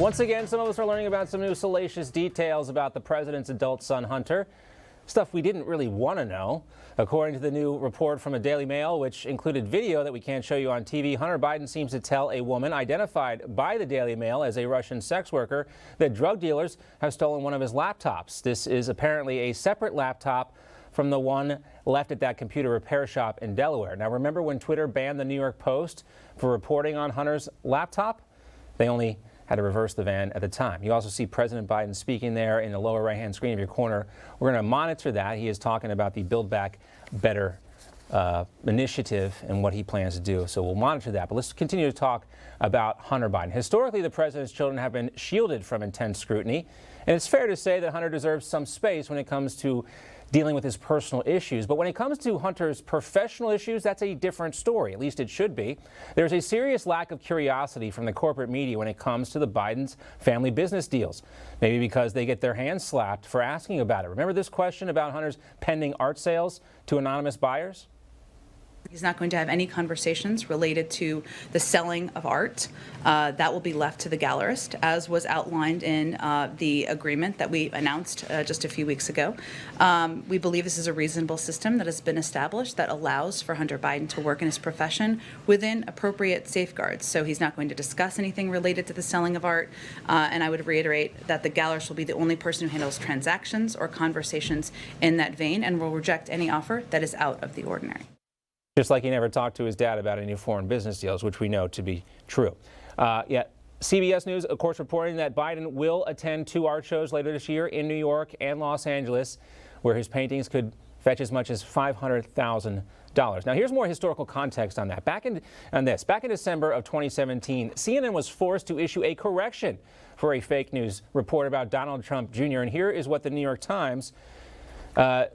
Once again, some of us are learning about some new salacious details about the president's adult son, Hunter. Stuff we didn't really want to know. According to the new report from the Daily Mail, which included video that we can't show you on TV, Hunter Biden seems to tell a woman identified by the Daily Mail as a Russian sex worker that drug dealers have stolen one of his laptops. This is apparently a separate laptop from the one left at that computer repair shop in Delaware. Now, remember when Twitter banned the New York Post for reporting on Hunter's laptop? They only had to reverse the ban at the time. You also see President Biden speaking there in the lower right-hand screen of your corner. We're going to monitor that. He is talking about the Build Back Better initiative and what he plans to do. So we'll monitor that. But let's continue to talk about Hunter Biden. Historically, the president's children have been shielded from intense scrutiny. And it's fair to say that Hunter deserves some space when it comes to dealing with his personal issues. But when it comes to Hunter's professional issues, that's a different story. At least it should be. There's a serious lack of curiosity from the corporate media when it comes to the Biden's family business deals. Maybe because they get their hands slapped for asking about it. Remember this question about Hunter's pending art sales to anonymous buyers? He's not going to have any conversations related to the selling of art. That will be left to the gallerist, as was outlined in the agreement that we announced just a few weeks ago. We believe this is a reasonable system that has been established that allows for Hunter Biden to work in his profession within appropriate safeguards. So he's not going to discuss anything related to the selling of art. And I would reiterate that the gallerist will be the only person who handles transactions or conversations in that vein and will reject any offer that is out of the ordinary. Just like he never talked to his dad about any foreign business deals, which we know to be true. Yet CBS News, of course, reporting that Biden will attend 2 art shows later this year in New York and Los Angeles, where his paintings could fetch as much as $500,000. Now, here's more historical context on that. Back in December of 2017, CNN was forced to issue a correction for a fake news report about Donald Trump Jr. And here is what the New York Times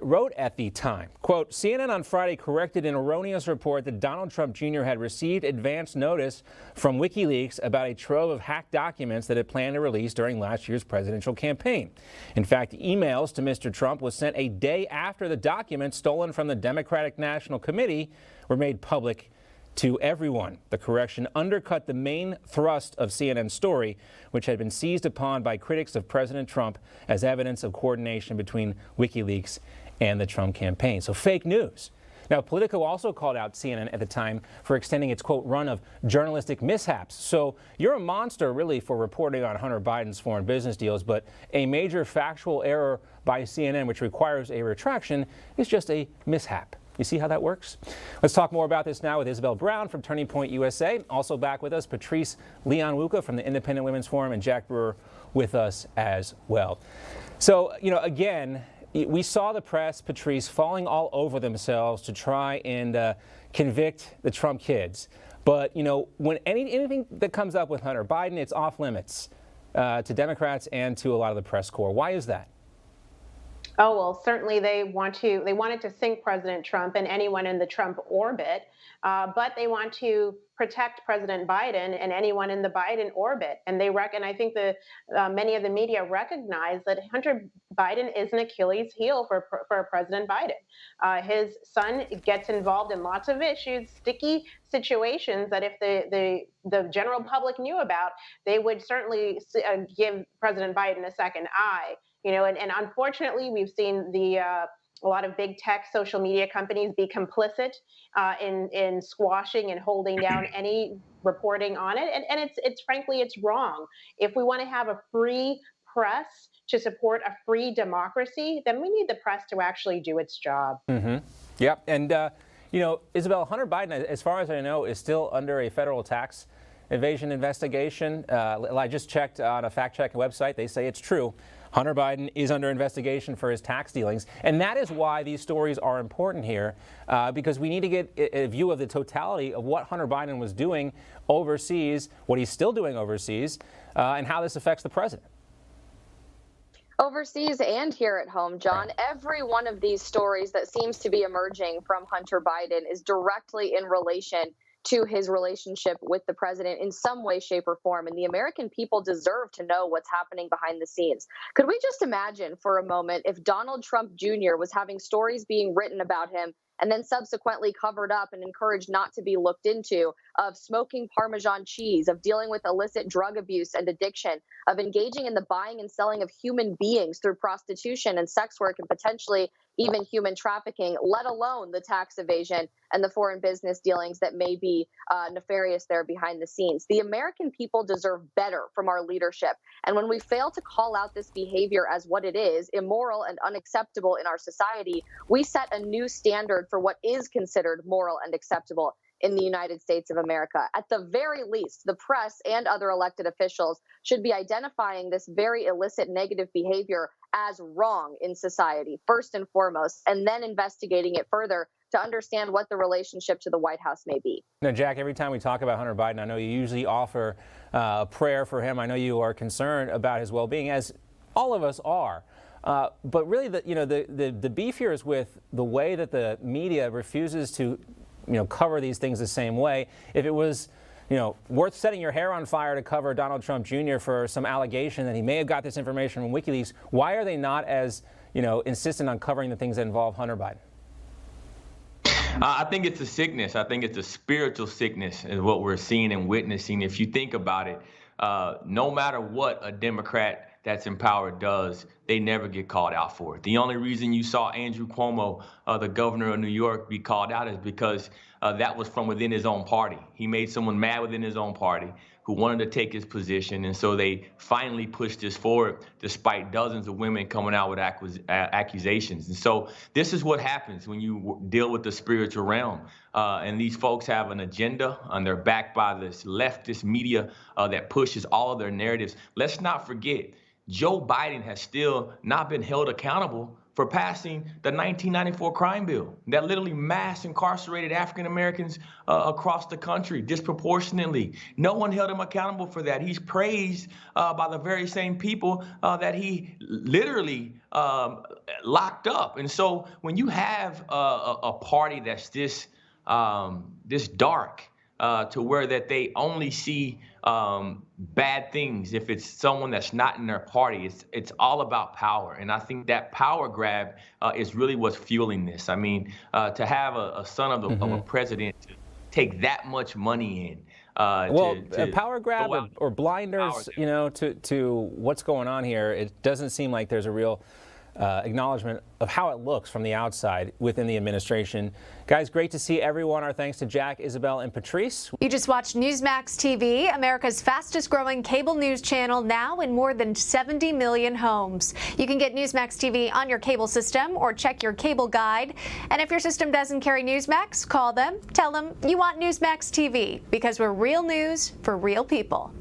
wrote at the time. Quote, CNN on Friday corrected an erroneous report that Donald Trump Jr. had received advance notice from WikiLeaks about a trove of hacked documents that it planned to release during last year's presidential campaign. In fact, emails to Mr. Trump was sent a day after the documents stolen from the Democratic National Committee were made public to everyone. The correction undercut the main thrust of CNN's story, which had been seized upon by critics of President Trump as evidence of coordination between WikiLeaks and the Trump campaign. So fake news. Now, Politico also called out CNN at the time for extending its, quote, run of journalistic mishaps. So you're a monster, really, for reporting on Hunter Biden's foreign business deals, but a major factual error by CNN, which requires a retraction, is just a mishap. You see how that works? Let's talk more about this now with Isabel Brown from Turning Point USA. Also back with us, Patrice Leon-Wuka from the Independent Women's Forum, and Jack Brewer with us as well. So, again, we saw the press, Patrice, falling all over themselves to try and convict the Trump kids. But, when anything that comes up with Hunter Biden, it's off limits to Democrats and to a lot of the press corps. Why is that? Oh, well, certainly they wanted to sink President Trump and anyone in the Trump orbit, but they want to protect President Biden and anyone in the Biden orbit. And I think many of the media recognize that Hunter Biden is an Achilles heel for President Biden. His son gets involved in lots of issues, sticky situations that if the general public knew about, they would certainly give President Biden a second eye. And unfortunately, we've seen a lot of big tech social media companies be complicit in squashing and holding down any reporting on it. And it's frankly, it's wrong. If we want to have a free press to support a free democracy, then we need the press to actually do its job. Mm-hmm. Yep. And, Isabel, Hunter Biden, as far as I know, is still under a federal tax evasion investigation. I just checked on a fact-checking website. They say it's true. Hunter Biden is under investigation for his tax dealings. And that is why these stories are important here, because we need to get a view of the totality of what Hunter Biden was doing overseas, what he's still doing overseas, and how this affects the president. Overseas and here at home, John, every one of these stories that seems to be emerging from Hunter Biden is directly in relation to his relationship with the president in some way, shape, or form. And the American people deserve to know what's happening behind the scenes. Could we just imagine for a moment if Donald Trump Jr. was having stories being written about him and then subsequently covered up and encouraged not to be looked into, of smoking Parmesan cheese, of dealing with illicit drug abuse and addiction, of engaging in the buying and selling of human beings through prostitution and sex work and potentially even human trafficking, let alone the tax evasion and the foreign business dealings that may be nefarious there behind the scenes. The American people deserve better from our leadership. And when we fail to call out this behavior as what it is, immoral and unacceptable in our society, we set a new standard for what is considered moral and acceptable in the United States of America. At the very least, the press and other elected officials should be identifying this very illicit negative behavior as wrong in society, first and foremost, and then investigating it further to understand what the relationship to the White House may be. Now, Jack, every time we talk about Hunter Biden, I know you usually offer a prayer for him. I know you are concerned about his well-being, as all of us are. But really, the beef here is with the way that the media refuses to cover these things the same way. If it was, worth setting your hair on fire to cover Donald Trump Jr. for some allegation that he may have got this information from WikiLeaks, why are they not as, insistent on covering the things that involve Hunter Biden? I think it's a sickness. I think it's a spiritual sickness is what we're seeing and witnessing. If you think about it, no matter what a Democrat that's in power does, they never get called out for it. The only reason you saw Andrew Cuomo, the governor of New York, be called out is because that was from within his own party. He made someone mad within his own party who wanted to take his position, and so they finally pushed this forward despite dozens of women coming out with accusations. And so this is what happens when you deal with the spiritual realm. And these folks have an agenda, and they're backed by this leftist media that pushes all of their narratives. Let's not forget, Joe Biden has still not been held accountable for passing the 1994 crime bill that literally mass incarcerated African Americans across the country disproportionately. No one held him accountable for that. He's praised by the very same people that he literally locked up. And so when you have a party that's this dark, to where that they only see bad things if it's someone that's not in their party. It's all about power. And I think that power grab is really what's fueling this. I mean, to have a son of a president to take that much money in. A power grab or blinders, to what's going on here. It doesn't seem like there's a real acknowledgement of how it looks from the outside within the administration. Guys, great to see everyone. Our thanks to Jack, Isabel, and Patrice. You just watched Newsmax TV, America's fastest growing cable news channel, now in more than 70 million homes. You can get Newsmax TV on your cable system or check your cable guide. And if your system doesn't carry Newsmax, call them, tell them you want Newsmax TV, because we're real news for real people.